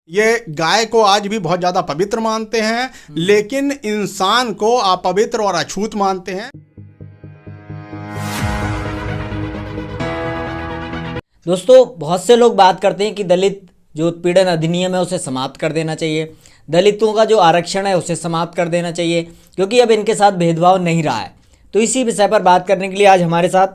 ये गाय को आज भी बहुत ज़्यादा पवित्र मानते हैं, लेकिन इंसान को अपवित्र और अछूत मानते हैं। दोस्तों, बहुत से लोग बात करते हैं कि दलित जो उत्पीड़न अधिनियम है उसे समाप्त कर देना चाहिए, दलितों का जो आरक्षण है उसे समाप्त कर देना चाहिए, क्योंकि अब इनके साथ भेदभाव नहीं रहा है। तो इसी विषय पर बात करने के लिए आज हमारे साथ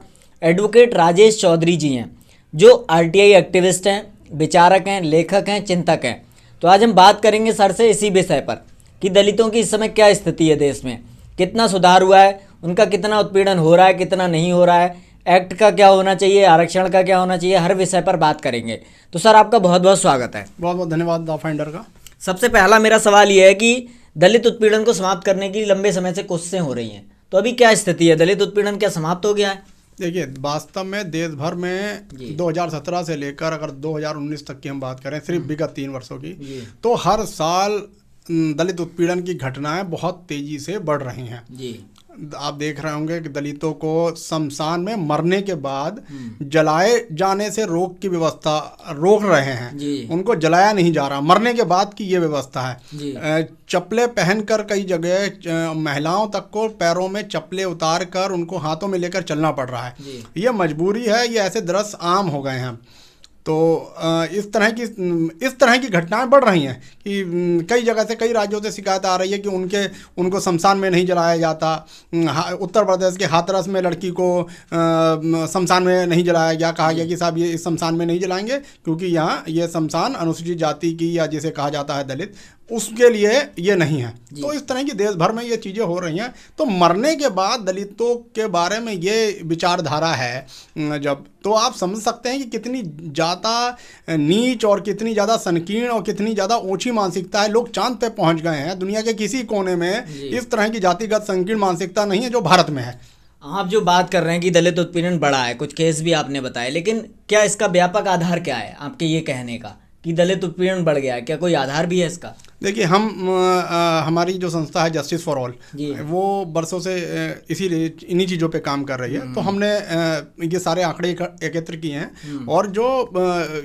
एडवोकेट राजेश चौधरी जी हैं, जो आरटीआई एक्टिविस्ट हैं, विचारक हैं, लेखक हैं, चिंतक हैं। तो आज हम बात करेंगे सर से इसी विषय पर कि दलितों की इस समय क्या स्थिति है, देश में कितना सुधार हुआ है, उनका कितना उत्पीड़न हो रहा है, कितना नहीं हो रहा है, एक्ट का क्या होना चाहिए, आरक्षण का क्या होना चाहिए, हर विषय पर बात करेंगे। तो सर, आपका बहुत बहुत स्वागत है। बहुत बहुत धन्यवाद द फाइंडर का। सबसे पहला मेरा सवाल ये है कि दलित उत्पीड़न को समाप्त करने की लंबे समय से कोशिशें हो रही हैं, तो अभी क्या स्थिति है? दलित उत्पीड़न क्या समाप्त हो गया है? देखिए, वास्तव में देश भर में 2017 से लेकर अगर 2019 तक की हम बात करें, सिर्फ विगत 3 वर्षों की, तो हर साल दलित उत्पीड़न की घटनाएं बहुत तेजी से बढ़ रही हैं। आप देख रहे होंगे कि दलितों को शमशान में मरने के बाद जलाए जाने से रोक रहे हैं। उनको जलाया नहीं जा रहा, मरने के बाद की ये व्यवस्था है। चप्पलें पहनकर कई जगह महिलाओं तक को पैरों में चप्पलें उतार कर उनको हाथों में लेकर चलना पड़ रहा है। ये मजबूरी है, ये ऐसे दृश्य आम हो गए हैं। तो इस तरह की घटनाएं बढ़ रही हैं कि कई जगह से, कई राज्यों से शिकायत आ रही है कि उनको शमशान में नहीं जलाया जाता। उत्तर प्रदेश के हाथरस में लड़की को शमशान में नहीं जलाया गया, कहा गया कि साहब ये इस शमशान में नहीं जलाएंगे क्योंकि यहाँ ये शमशान अनुसूचित जाति की या जिसे कहा जाता है दलित, उसके लिए ये नहीं है। तो इस तरह की देश भर में ये चीज़ें हो रही हैं। तो मरने के बाद दलितों के बारे में ये विचारधारा है जब, तो आप समझ सकते हैं कि कितनी ज़्यादा नीच और कितनी ज़्यादा संकीर्ण और कितनी ज़्यादा ऊंची मानसिकता है। लोग चांद पे पहुंच गए हैं। दुनिया के किसी कोने में इस तरह की जातिगत संकीर्ण मानसिकता नहीं है जो भारत में है। आप जो बात कर रहे हैं कि दलित उत्पीड़न बढ़ा है, कुछ केस भी आपने बताए, लेकिन क्या इसका व्यापक आधार क्या है आपके ये कहने का कि दलित उत्पीड़न बढ़ गया है? क्या कोई आधार भी है इसका? देखिए, हमारी जो संस्था है जस्टिस फॉर ऑल, वो बरसों से इन्हीं चीज़ों पे काम कर रही है। तो हमने ये सारे आंकड़े एकत्र किए हैं, और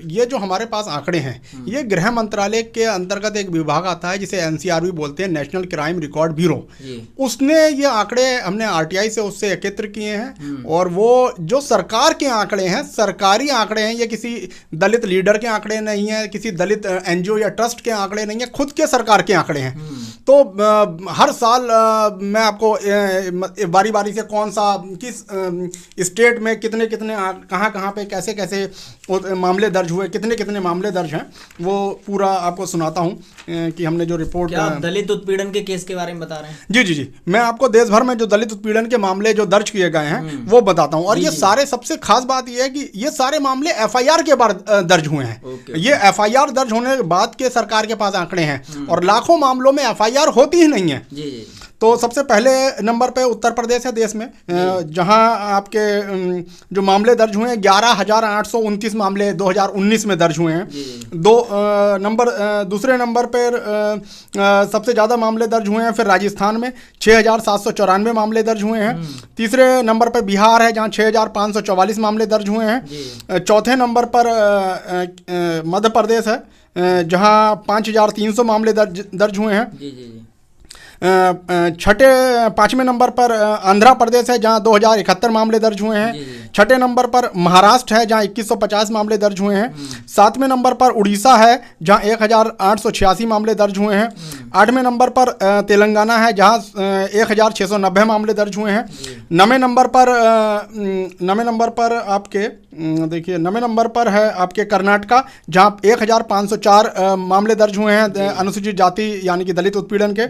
ये जो हमारे पास आंकड़े हैं, ये गृह मंत्रालय के अंतर्गत एक विभाग आता है जिसे NCRB बोलते हैं, नेशनल क्राइम रिकॉर्ड ब्यूरो। उसने ये आंकड़े हमने RTI से उससे एकत्र किए हैं, और वो जो सरकार के आंकड़े हैं, सरकारी आंकड़े हैं, ये किसी दलित लीडर के आंकड़े नहीं है, किसी दलित NGO या ट्रस्ट के आंकड़े नहीं है, खुद के सरकार के आंकड़े हैं। तो हर साल मैं आपको बारी बारी से कौन सा किस स्टेट में कितने कहाँ पे कैसे मामले दर्ज हुए, कितने मामले दर्ज हैं, वो पूरा आपको सुनाता हूँ कि हमने जो रिपोर्ट। क्या आप दलित उत्पीड़न के केस के बारे में बता रहे हैं? जी, मैं आपको देश भर में जो दलित उत्पीड़न के मामले जो दर्ज किए गए हैं वो बताता हूँ। और ये सारे, सबसे खास बात ये है कि ये सारे मामले FIR के बाद दर्ज हुए हैं। ये FIR दर्ज होने के बाद के सरकार के पास आंकड़े हैं, और लाखों मामलों में FIR होती ही नहीं है। तो सबसे पहले नंबर पे उत्तर प्रदेश है देश में, जहां आपके जो मामले दर्ज हुए हैं 11,829 मामले 2019 में दर्ज हुए हैं। दूसरे नंबर पर सबसे ज़्यादा मामले दर्ज हुए हैं फिर राजस्थान में 6,794 मामले दर्ज हुए हैं। तीसरे नंबर पर बिहार है, जहां 6,544 मामले दर्ज हुए हैं। चौथे नंबर पर मध्य प्रदेश है, जहां 5,300 मामले दर्ज हुए हैं। पाँचवें नंबर पर आंध्र प्रदेश है, जहां 2,071 मामले दर्ज हुए हैं। छठे नंबर पर महाराष्ट्र है, जहां 2,150 मामले दर्ज हुए हैं। सातवें नंबर पर उड़ीसा है, जहां 1,886 मामले दर्ज हुए हैं। आठवें नंबर पर तेलंगाना है, जहां 1,690 मामले दर्ज हुए हैं। नवे नंबर पर आपके देखिए, नवे नंबर पर है आपके कर्नाटका, जहां 1,504 मामले दर्ज हुए हैं अनुसूचित जाति यानी कि दलित उत्पीड़न के।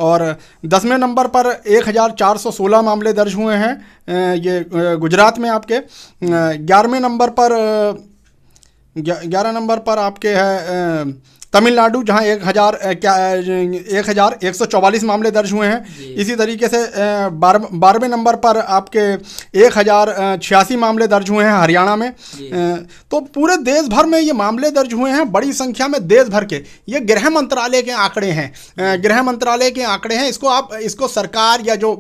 और 10वें नंबर पर 1,416 मामले दर्ज हुए हैं ये गुजरात में आपके। 11वें नंबर पर आपके है तमिलनाडु, जहां 1,144 मामले दर्ज हुए हैं। इसी तरीके से 12वें नंबर पर आपके 1,086 मामले दर्ज हुए हैं हरियाणा में। तो पूरे देश भर में ये मामले दर्ज हुए हैं, बड़ी संख्या में देश भर के। ये गृह मंत्रालय के आंकड़े हैं, इसको सरकार या जो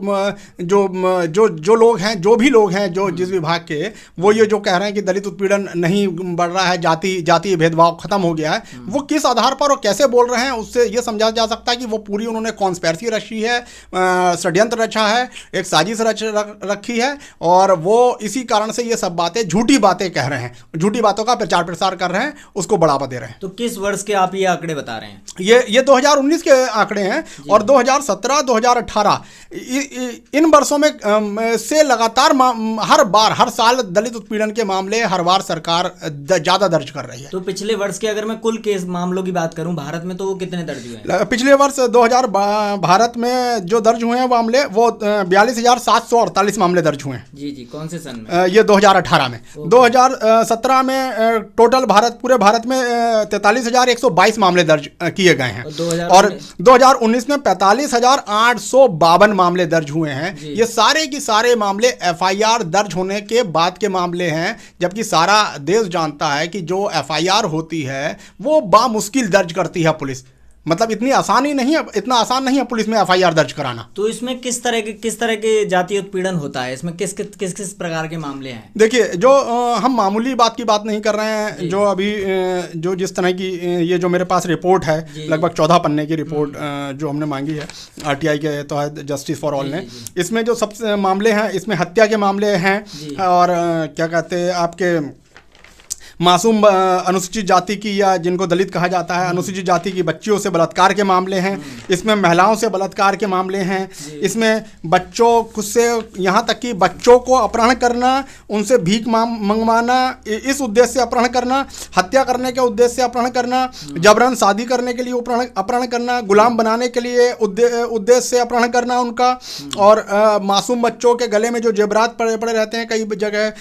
लोग हैं, जो भी लोग हैं, जो जिस विभाग के, वो ये जो कह रहे हैं कि दलित उत्पीड़न नहीं बढ़ रहा है, जातीय भेदभाव खत्म हो गया है, वो किस आधार पर वो कैसे बोल रहे हैं उससे ये समझा जा सकता है कि वो पूरी उन्होंने कॉन्स्पिरेसी रची है, षड्यंत्र रचा है, एक साजिश रखी है, और वो इसी कारण से ये सब बातें, झूठी बातें कह रहे हैं, झूठी बातों का प्रचार प्रसार कर रहे हैं, उसको बढ़ावा दे रहे हैं। तो किस वर्ष के आप ये आंकड़े बता रहे हैं? ये 2019 के आंकड़े हैं, और 2017, 2018 इन वर्षों में से लगातार हर साल दलित उत्पीड़न के मामले हर बार सरकार ज्यादा दर्ज कर रही है। तो पिछले वर्ष के अगर मैं कुल केस मामलों की बात करूं भारत में, तो वो कितने दर्ज हुए हैं? पिछले वर्ष 2000 भारत में जो दर्ज हुए हैं मामले, वो 42,748 मामले दर्ज हुए हैं। जी जी, कौन से सन में? ये 2018 में। 2017 में टोटल पूरे भारत में 43,122 मामले दर्ज किए गए हैं, और 2019 में 45,852 मामले दर्ज हुए हैं। ये सारे की सारे मामले एफआईआर दर्ज होने के बाद के मामले हैं, जबकि सारा देश जानता है कि जो एफआईआर होती है वो बामुश्किल दर्ज करती है पुलिस। मतलब इतना आसान नहीं है पुलिस में एफआईआर दर्ज कराना। तो इसमें किस तरह के जातीय उत्पीड़न होता है? इसमें किस प्रकार के मामले हैं? देखिए, जो हम मामूली बात की बात नहीं कर रहे हैं, जो अभी जो जिस तरह की ये जो मेरे पास रिपोर्ट है, लगभग 14 पन्ने की रिपोर्ट जो हमने मांगी है आरटीआई के तहत जस्टिस फॉर ऑल ने, इसमें जो सबसे मामले हैं, इसमें हत्या के मामले हैं, और क्या कहते हैं आपके मासूम अनुसूचित जाति की, या जिनको दलित कहा जाता है, अनुसूचित जाति की बच्चियों से बलात्कार के मामले हैं, इसमें महिलाओं से बलात्कार के मामले हैं, इसमें बच्चों खुद से, यहाँ तक कि बच्चों को अपहरण करना, उनसे भीख मंगवाना, इस उद्देश्य से अपहरण करना, हत्या करने के उद्देश्य से अपहरण करना, जबरन शादी करने के लिए अपहरण करना, गुलाम बनाने के लिए उद्देश्य से अपहरण करना उनका, और मासूम बच्चों के गले में जो जेवरात पड़े रहते हैं कई जगह,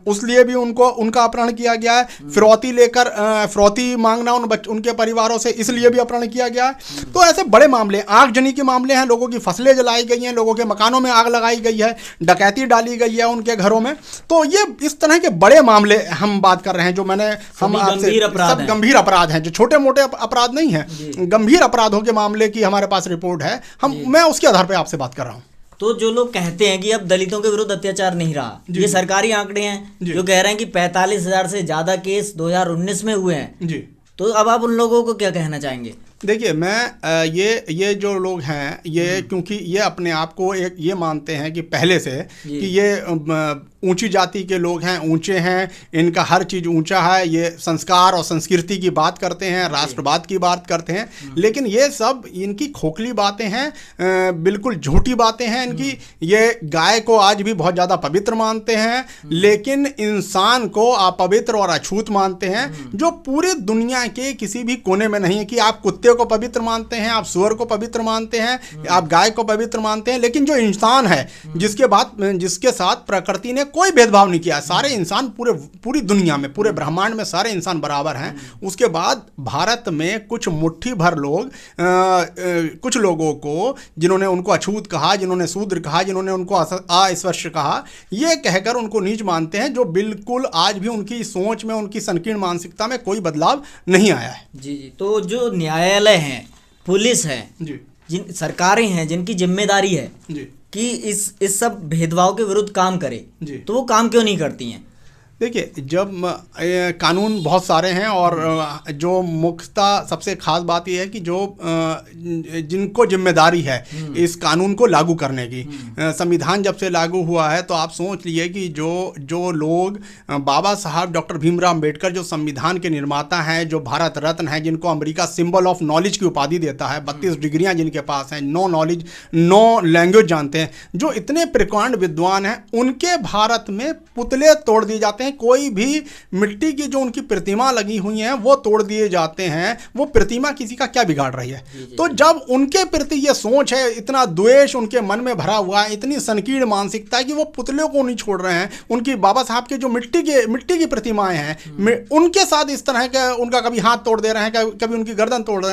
उस लिए भी उनका अपहरण किया गया है। फिरौती मांगना उनके परिवारों से, इसलिए भी अपहरण किया गया है। तो ऐसे बड़े मामले, आगजनी के मामले हैं, लोगों की फसलें जलाई गई हैं, लोगों के मकानों में आग लगाई गई है, डकैती डाली गई है उनके घरों में। तो ये इस तरह के बड़े मामले हम बात कर रहे हैं, जो हम आपसे सब गंभीर अपराध हैं, जो छोटे मोटे अपराध नहीं है, गंभीर अपराधों के मामले की हमारे पास रिपोर्ट है, मैं उसके आधार पर आपसे बात कर रहा हूँ। तो जो लोग कहते हैं कि अब दलितों के विरुद्ध अत्याचार नहीं रहा, ये सरकारी आंकड़े हैं जो कह रहे हैं कि 45,000 से ज्यादा केस 2019 में हुए हैं जी। तो अब आप उन लोगों को क्या कहना चाहेंगे? देखिए, मैं ये जो लोग हैं, ये क्योंकि ये अपने आप को एक ये मानते हैं कि पहले से कि ये ऊंची जाति के लोग हैं, ऊंचे हैं, इनका हर चीज़ ऊंचा है, ये संस्कार और संस्कृति की बात करते हैं, राष्ट्रवाद की बात करते हैं, लेकिन ये सब इनकी खोखली बातें हैं, बिल्कुल झूठी बातें हैं इनकी। ये गाय को आज भी बहुत ज़्यादा पवित्र मानते हैं, लेकिन इंसान को अपवित्र और अछूत मानते हैं, जो पूरी दुनिया के किसी भी कोने में नहीं है। कि आप कुत्ते को पवित्र मानते हैं, आप सुअर को पवित्र मानते हैं, आप गाय को पवित्र मानते हैं, लेकिन जो इंसान है, जिसके साथ प्रकृति ने कोई भेदभाव नहीं किया, सारे इंसान पूरी दुनिया में, पूरे ब्रह्मांड में सारे इंसान बराबर हैं। उसके बाद भारत में कुछ मुट्ठी भर लोग, कुछ लोगों को, जिन्होंने उनको अछूत कहा, जिन्होंने शूद्र कहा, जिन्होंने उनको अस्पृश्य कहा, ये कहकर उनको नीच मानते हैं, जो बिल्कुल आज भी उनकी सोच में, उनकी संकीर्ण मानसिकता में कोई बदलाव नहीं आया है। जी जी। तो जो न्यायालय हैं, पुलिस है जी, जिन सरकारें हैं, जिनकी जिम्मेदारी है जी कि इस सब भेदभाव के विरुद्ध काम करे, तो वो काम क्यों नहीं करती हैं? देखिए, जब कानून बहुत सारे हैं, और जो मुख्यतः सबसे खास बात यह है कि जो जिनको जिम्मेदारी है इस कानून को लागू करने की, संविधान जब से लागू हुआ है, तो आप सोच लिए कि जो लोग, बाबा साहब डॉक्टर भीमराव अंबेडकर जो संविधान के निर्माता हैं, जो भारत रत्न हैं, जिनको अमेरिका सिंबल ऑफ नॉलेज की उपाधि देता है, 32 डिग्रियां जिनके पास हैं, 9 नॉलेज 9 लैंग्वेज जानते हैं, जो इतने प्रकांड विद्वान हैं, उनके भारत में पुतले तोड़ दिए जाते हैं। कोई भी मिट्टी की जो उनकी प्रतिमा लगी हुई है वो तोड़ दिए जाते हैं। वो प्रतिमा किसी का क्या बिगाड़ रही है? तो जब उनके प्रति ये सोच है, इतना द्वेष उनके मन में भरा हुआ है, इतनी संकीर्ण मानसिकता है कि वो पुतलों को नहीं छोड़ रहे हैं, उनकी बाबा साहब के जो मिट्टी की प्रतिमाएं हैं, उनके साथ इस तरह का उनका कभी हाथ तोड़ दे रहे हैं, कभी उनकी गर्दन तोड़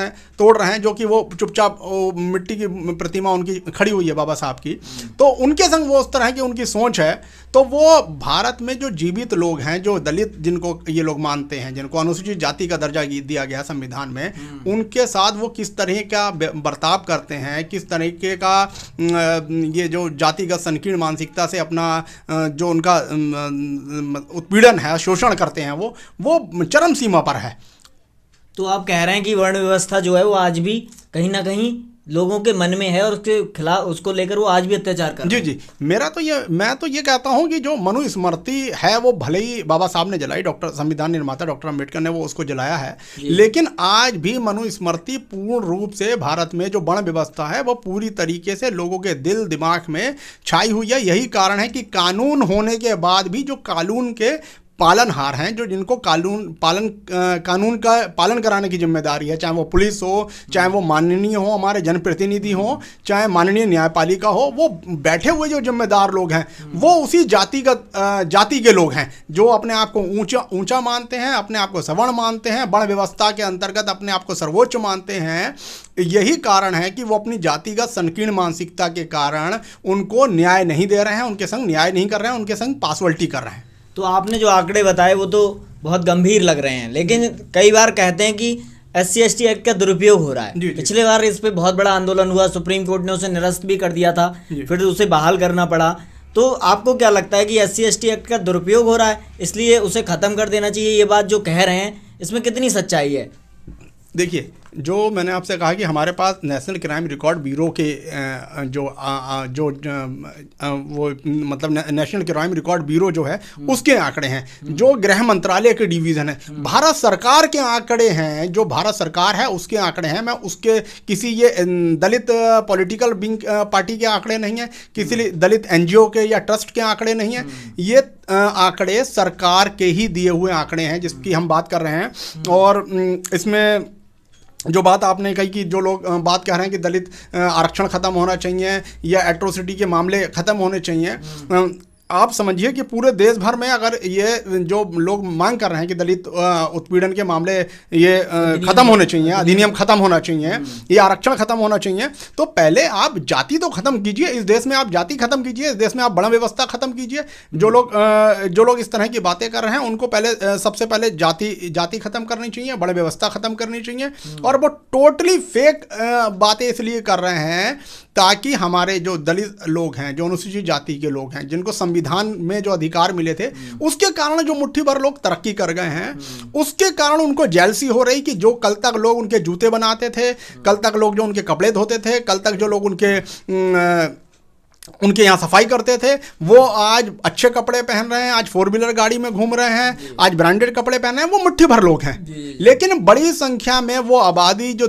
रहे हैं, जो कि वो चुपचाप मिट्टी की प्रतिमा उनकी खड़ी हुई है बाबा साहब की, तो उनके संग वो उस तरह की उनकी सोच है। तो वो भारत में जो जीवित लोग हैं, जो दलित जिनको ये लोग मानते हैं, जिनको अनुसूचित जाति का दर्जा दिया गया संविधान में, उनके साथ वो किस तरह का बर्ताव करते हैं, किस तरीके का ये जो जातिगत संकीर्ण मानसिकता से अपना जो उनका उत्पीड़न है, शोषण करते हैं, वो चरम सीमा पर है। तो आप कह रहे हैं कि वर्ण व्यवस्था जो है वो आज भी कहीं ना कहीं लोगों के मन में है और उसके खिलाफ, उसको लेकर वो आज भी अत्याचार कर रहे हैं। जी जी, मैं तो ये कहता हूं कि जो मनुस्मृति है वो भले ही बाबा साहब ने जलाई, संविधान निर्माता डॉक्टर अंबेडकर ने वो उसको जलाया है, लेकिन आज भी मनुस्मृति पूर्ण रूप से भारत में जो वर्ण व्यवस्था है वो पूरी तरीके से लोगों के दिल दिमाग में छाई हुई है। यही कारण है कि कानून होने के बाद भी जो कानून के पालनहार हैं, जो जिनको कानून का पालन कराने की जिम्मेदारी है, चाहे वो पुलिस हो, चाहे वो माननीय हो, हमारे जनप्रतिनिधि हो, चाहे माननीय न्यायपालिका हो, वो बैठे हुए जो जिम्मेदार लोग हैं वो उसी जाति के लोग हैं जो अपने आप को ऊंचा मानते हैं, अपने आप को सवर्ण मानते हैं, वर्ण व्यवस्था के अंतर्गत अपने आप को सर्वोच्च मानते हैं। यही कारण है कि वो अपनी जातिगत संकीर्ण मानसिकता के कारण उनको न्याय नहीं दे रहे हैं, उनके संग न्याय नहीं कर रहे हैं, उनके संग पासवालिटी कर रहे हैं। तो आपने जो आंकड़े बताए वो तो बहुत गंभीर लग रहे हैं, लेकिन कई बार कहते हैं कि SC/ST एक्ट का दुरुपयोग हो रहा है। पिछले बार इस पे बहुत बड़ा आंदोलन हुआ, सुप्रीम कोर्ट ने उसे निरस्त भी कर दिया था, फिर उसे बहाल करना पड़ा। तो आपको क्या लगता है कि SC/ST एक्ट का दुरुपयोग हो रहा है, इसलिए उसे ख़त्म कर देना चाहिए? ये बात जो कह रहे हैं इसमें कितनी सच्चाई है? देखिए, जो मैंने आपसे कहा कि हमारे पास नेशनल क्राइम रिकॉर्ड ब्यूरो के वो मतलब नेशनल क्राइम रिकॉर्ड ब्यूरो जो है उसके आंकड़े हैं, जो गृह मंत्रालय के डिवीज़न है, भारत सरकार के आंकड़े हैं, जो भारत सरकार है उसके आंकड़े हैं। मैं उसके किसी ये दलित पॉलिटिकल विंग पार्टी के आंकड़े नहीं है, किसी दलित NGO के या ट्रस्ट के आंकड़े नहीं है, ये आंकड़े सरकार के ही दिए हुए आंकड़े हैं जिसकी हम बात कर रहे हैं। और इसमें जो बात आपने कही कि जो लोग बात कह रहे हैं कि दलित आरक्षण खत्म होना चाहिए या एट्रोसिटी के मामले खत्म होने चाहिए, आप समझिए कि पूरे देश भर में अगर ये जो लोग मांग कर रहे हैं कि दलित उत्पीड़न के मामले ये खत्म होने चाहिए, अधिनियम खत्म होना चाहिए, ये आरक्षण खत्म होना चाहिए, तो पहले आप जाति तो खत्म कीजिए। इस देश में आप जाति खत्म कीजिए, इस देश में आप वर्ण व्यवस्था खत्म कीजिए। जो लोग इस तरह की बातें कर रहे हैं उनको पहले सबसे पहले जाति खत्म करनी चाहिए, वर्ण व्यवस्था खत्म करनी चाहिए। और वो टोटली फेक बातें इसलिए कर रहे हैं ताकि हमारे जो दलित लोग हैं, जो अनुसूचित जाति के लोग हैं, जिनको संविधान में जो अधिकार मिले थे, उसके कारण जो मुट्ठी भर लोग तरक्की कर गए हैं, उसके कारण उनको जेलसी हो रही कि जो कल तक लोग उनके जूते बनाते थे, कल तक लोग जो उनके कपड़े धोते थे, कल तक जो लोग उनके यहाँ सफाई करते थे, वो आज अच्छे कपड़े पहन रहे हैं, आज 4 व्हीलर गाड़ी में घूम रहे हैं, आज ब्रांडेड कपड़े पहन रहे हैं। वो मुट्ठी भर लोग हैं, लेकिन बड़ी संख्या में वो आबादी जो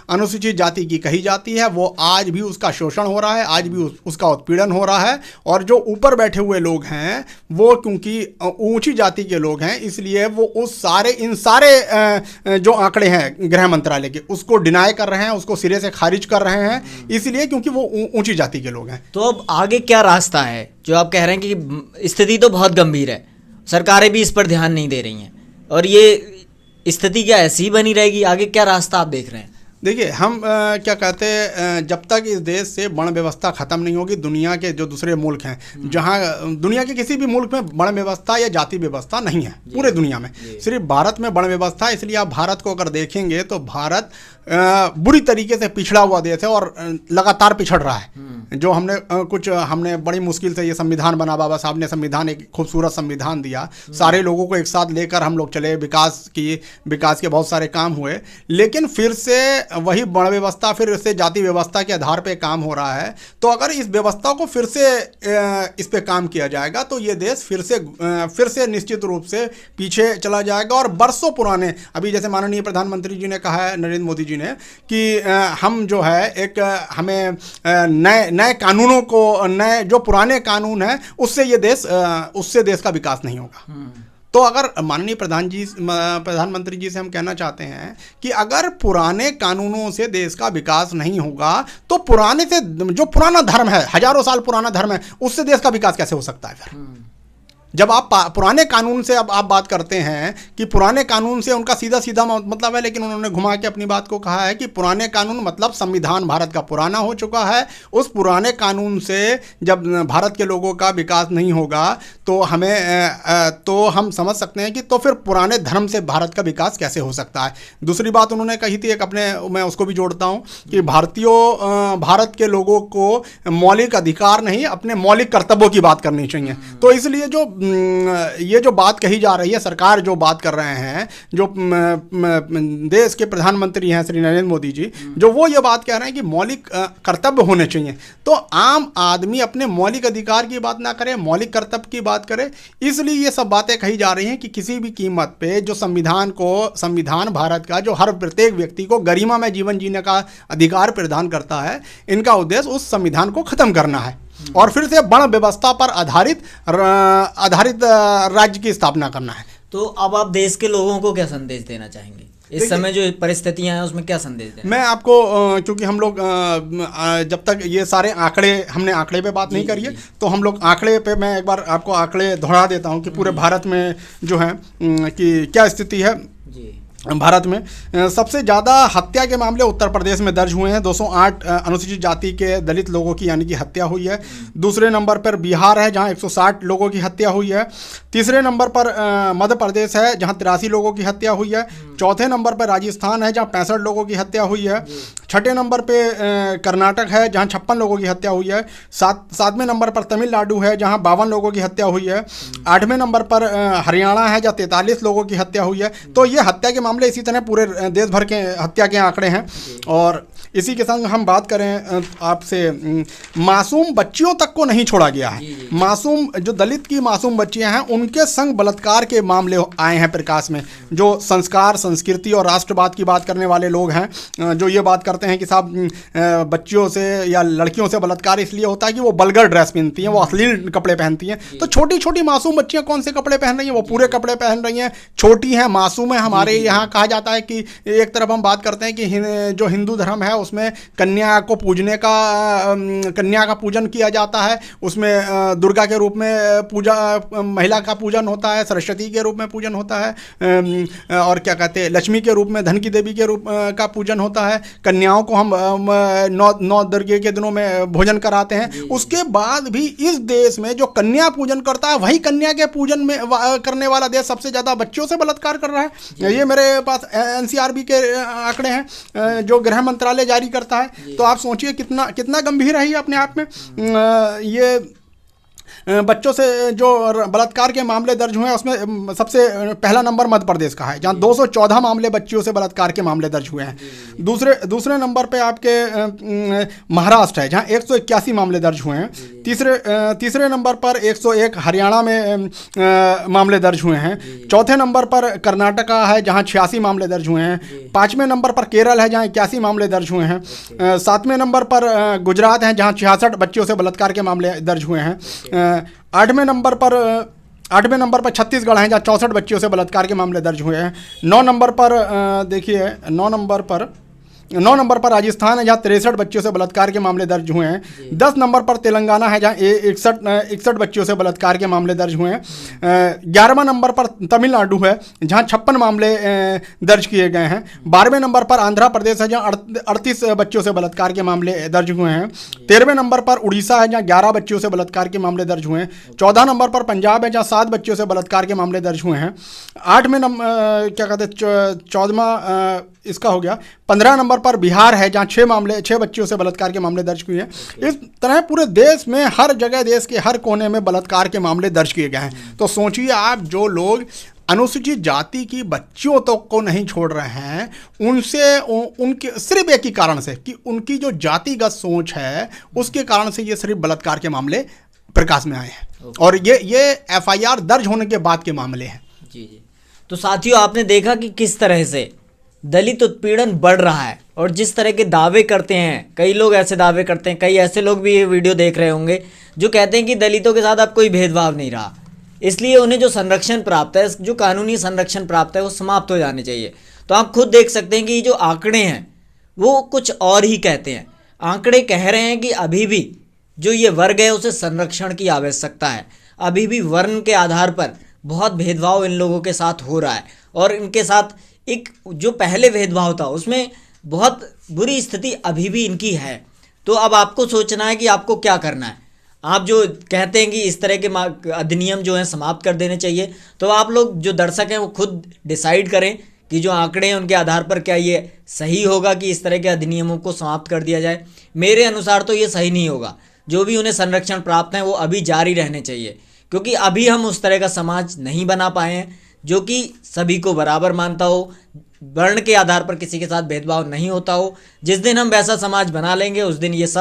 अनुसूचित जाति की कही जाती है, वो आज भी उसका शोषण हो रहा है, आज भी उसका उत्पीड़न हो रहा है। और जो ऊपर बैठे हुए लोग हैं वो क्योंकि ऊंची जाति के लोग हैं, इसलिए वो इन सारे जो आंकड़े हैं गृह मंत्रालय के, उसको डिनाई कर रहे हैं, उसको सिरे से खारिज कर रहे हैं, इसलिए क्योंकि वो ऊंची जाति के लोग हैं। तो अब आगे क्या रास्ता है? जो आप कह रहे हैं कि स्थिति तो बहुत गंभीर है, सरकारें भी इस पर ध्यान नहीं दे रही हैं, और ये स्थिति क्या ऐसी ही बनी रहेगी? आगे क्या रास्ता आप देख रहे हैं? देखिए, हम क्या कहते हैं, जब तक इस देश से वर्ण व्यवस्था ख़त्म नहीं होगी, दुनिया के जो दूसरे मुल्क हैं, जहाँ दुनिया के किसी भी मुल्क में वर्ण व्यवस्था या जाति व्यवस्था नहीं है, पूरे दुनिया में सिर्फ भारत में वर्ण व्यवस्था है। इसलिए आप भारत को अगर देखेंगे तो भारत बुरी तरीके से पिछड़ा हुआ देश है और लगातार पिछड़ रहा है। जो हमने बड़ी मुश्किल से ये संविधान बना, बाबा साहब ने संविधान, एक खूबसूरत संविधान दिया, सारे लोगों को एक साथ लेकर हम लोग चले, विकास के बहुत सारे काम हुए, लेकिन फिर से वही वर्ण व्यवस्था, फिर से जाति व्यवस्था के आधार पे काम हो रहा है। तो अगर इस व्यवस्था को फिर से इस पे काम किया जाएगा तो ये देश फिर से निश्चित रूप से पीछे चला जाएगा। और बरसों पुराने, अभी जैसे माननीय प्रधानमंत्री जी ने कहा है, नरेंद्र मोदी जी ने, कि हम जो है हमें नए कानूनों को, नए जो पुराने कानून हैं उससे देश का विकास नहीं होगा। तो अगर माननीय प्रधानमंत्री जी से हम कहना चाहते हैं कि अगर पुराने कानूनों से देश का विकास नहीं होगा तो जो पुराना धर्म है, हजारों साल पुराना धर्म है, उससे देश का विकास कैसे हो सकता है? फिर जब आप पुराने कानून से अब आप बात करते हैं कि पुराने कानून से उनका सीधा मतलब है, लेकिन उन्होंने घुमा के अपनी बात को कहा है कि पुराने कानून मतलब संविधान भारत का पुराना हो चुका है। उस पुराने कानून से जब भारत के लोगों का विकास नहीं होगा तो हम समझ सकते हैं कि तो फिर पुराने धर्म से भारत का विकास कैसे हो सकता है। दूसरी बात उन्होंने कही थी, मैं उसको भी जोड़ता हूँ कि भारत के लोगों को मौलिक अधिकार नहीं, अपने मौलिक कर्तव्यों की बात करनी चाहिए। तो इसलिए जो ये जो बात कही जा रही है, सरकार जो बात कर रहे हैं, जो देश के प्रधानमंत्री हैं श्री नरेंद्र मोदी जी, जो वो ये बात कह रहे हैं कि मौलिक कर्तव्य होने चाहिए, तो आम आदमी अपने मौलिक अधिकार की बात ना करे, मौलिक कर्तव्य की बात करे। इसलिए ये सब बातें कही जा रही हैं कि किसी भी कीमत पे जो संविधान भारत का जो हर प्रत्येक व्यक्ति को गरिमा में जीवन जीने का अधिकार प्रदान करता है, इनका उद्देश्य उस संविधान को खत्म करना है और फिर से वर्ण व्यवस्था पर आधारित राज्य की स्थापना करना है। तो अब आप देश के लोगों को क्या संदेश देना चाहेंगे? इस समय जो परिस्थितियां हैं उसमें क्या संदेश दें? मैं आपको क्योंकि हम लोग जब तक ये सारे हमने आंकड़े पे बात नहीं करी है, तो हम लोग आंकड़े पे मैं एक बार आपको आंकड़े दोहरा देता हूँ कि पूरे भारत में जो है कि क्या स्थिति है। भारत में सबसे ज़्यादा हत्या के मामले उत्तर प्रदेश में दर्ज हुए हैं। 208 अनुसूचित जाति के दलित लोगों की यानी कि हत्या हुई है। दूसरे नंबर पर बिहार है जहां 160 लोगों की हत्या हुई है। तीसरे नंबर पर मध्य प्रदेश है जहां 83 लोगों की हत्या हुई है। चौथे नंबर पर राजस्थान है जहां 65 लोगों की हत्या हुई है। छठे नंबर पे कर्नाटक है जहां 56 लोगों की हत्या हुई है। सातवें नंबर पर तमिलनाडु है जहां 52 लोगों की हत्या हुई है। 8वें नंबर पर हरियाणा है जहां 43 लोगों की हत्या हुई है। तो ये हत्या के मामले इसी तरह पूरे देश भर के हत्या के आंकड़े हैं। और इसी के संग हम बात करें आपसे, मासूम बच्चियों तक को नहीं छोड़ा गया है। मासूम जो दलित की मासूम बच्चियां हैं उनके संग बलात्कार के मामले आए हैं प्रकाश में। जो संस्कार, संस्कृति और राष्ट्रवाद की बात करने वाले लोग हैं, जो ये बात करते हैं कि साहब बच्चियों से या लड़कियों से बलात्कार इसलिए होता है कि वो वल्गर ड्रेस पहनती हैं, वो अश्लील कपड़े पहनती हैं। तो छोटी छोटी मासूम बच्चियां कौन से कपड़े पहन रही हैं? वो पूरे कपड़े पहन रही हैं, छोटी हैं, मासूम है। हमारे यहाँ कहा जाता है कि एक तरफ हम बात करते हैं कि जो हिंदू धर्म है उसमें कन्या का पूजन किया जाता है। उसमें दुर्गा के रूप में महिला का पूजन होता है, सरस्वती के रूप में पूजन होता है, और क्या कहते हैं लक्ष्मी के रूप में, धन की देवी के रूप का पूजन होता है। कन्याओं को हम नौ दुर्गे के दिनों में भोजन कराते हैं। उसके बाद भी इस देश में जो कन्या पूजन करता है, वही कन्या के पूजन में करने वाला देश सबसे ज़्यादा बच्चियों से बलात्कार कर रहा है। ये मेरे पास NCRB के आंकड़े हैं जो गृह मंत्रालय जारी करता है। तो आप सोचिए कितना गंभीर है ये अपने आप में। ये बच्चों से जो बलात्कार के मामले दर्ज हुए हैं उसमें सबसे पहला नंबर मध्य प्रदेश का है जहां 214 मामले बच्चियों से बलात्कार के मामले दर्ज हुए हैं। दूसरे नंबर पे आपके महाराष्ट्र है जहां 181 मामले दर्ज हुए हैं। तीसरे नंबर पर 101 हरियाणा में मामले दर्ज हुए हैं। चौथे नंबर पर कर्नाटका है जहां 86 मामले दर्ज हुए हैं। 5वें नंबर पर केरल है जहां 81 मामले दर्ज हुए हैं। 7वें नंबर पर गुजरात है जहां 66 बच्चियों से बलात्कार के मामले दर्ज हुए हैं। 8वें नंबर पर छत्तीसगढ़ है जहाँ 64 बच्चियों से बलात्कार के मामले दर्ज हुए हैं। 9 नंबर पर देखिए 9 नंबर पर राजस्थान है जहाँ 63 बच्चियों से बलात्कार के मामले दर्ज हुए हैं। 10 नंबर पर तेलंगाना है जहाँ 61 बच्चियों से बलात्कार के मामले दर्ज हुए हैं। 11वां नंबर पर तमिलनाडु है जहाँ 56 मामले दर्ज किए गए हैं। 12वें नंबर पर आंध्र प्रदेश है जहाँ 38 बच्चियों से बलात्कार के मामले दर्ज हुए हैं। 13वें नंबर पर उड़ीसा है जहाँ 11 बच्चियों से बलात्कार के मामले दर्ज हुए हैं। 14 नंबर पर पंजाब है जहाँ 7 बच्चियों से बलात्कार के मामले दर्ज हुए हैं। 8वें नंबर क्या कहते हैं 14वां इसका हो गया। 15 नंबर पर बिहार है जहाँ 6 बच्चियों से बलात्कार के मामले दर्ज हुए हैं। इस तरह पूरे देश में हर जगह, देश के हर कोने में बलात्कार के मामले दर्ज किए गए हैं। तो सोचिए आप, जो लोग अनुसूचित जाति की बच्चियों तक को नहीं छोड़ रहे हैं, उनके सिर्फ एक ही कारण से कि उनकी जो जातिगत सोच है उसके कारण से ये सिर्फ बलात्कार के मामले प्रकाश में आए हैं। और ये FIR दर्ज होने के बाद के मामले हैं। जी। तो साथियों, आपने देखा कि किस तरह से दलित उत्पीड़न बढ़ रहा है और जिस तरह के दावे करते हैं, कई लोग ऐसे दावे करते हैं, कई ऐसे लोग भी ये वीडियो देख रहे होंगे जो कहते हैं कि दलितों के साथ अब कोई भेदभाव नहीं रहा, इसलिए उन्हें जो संरक्षण प्राप्त है, जो कानूनी संरक्षण प्राप्त है, वो समाप्त हो जाने चाहिए। तो आप खुद देख सकते हैं कि जो आंकड़े हैं वो कुछ और ही कहते हैं। आंकड़े कह रहे हैं कि अभी भी जो ये वर्ग है उसे संरक्षण की आवश्यकता है। अभी भी वर्ण के आधार पर बहुत भेदभाव इन लोगों के साथ हो रहा है और इनके साथ एक जो पहले भेदभाव था उसमें बहुत बुरी स्थिति अभी भी इनकी है। तो अब आपको सोचना है कि आपको क्या करना है। आप जो कहते हैं कि इस तरह के अधिनियम जो हैं समाप्त कर देने चाहिए, तो आप लोग जो दर्शक हैं वो खुद डिसाइड करें कि जो आंकड़े हैं उनके आधार पर क्या ये सही होगा कि इस तरह के अधिनियमों को समाप्त कर दिया जाए। मेरे अनुसार तो ये सही नहीं होगा। जो भी उन्हें संरक्षण प्राप्त है वो अभी जारी रहने चाहिए, क्योंकि अभी हम उस तरह का समाज नहीं बना पाए हैं जो कि सभी को बराबर मानता हो, वर्ण के आधार पर किसी के साथ भेदभाव नहीं होता हो। जिस दिन हम वैसा समाज बना लेंगे उस दिन इस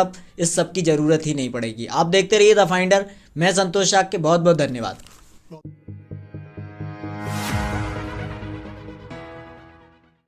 सब की ज़रूरत ही नहीं पड़ेगी। आप देखते रहिए द फाइंडर। मैं संतोष शाक्य, बहुत बहुत धन्यवाद।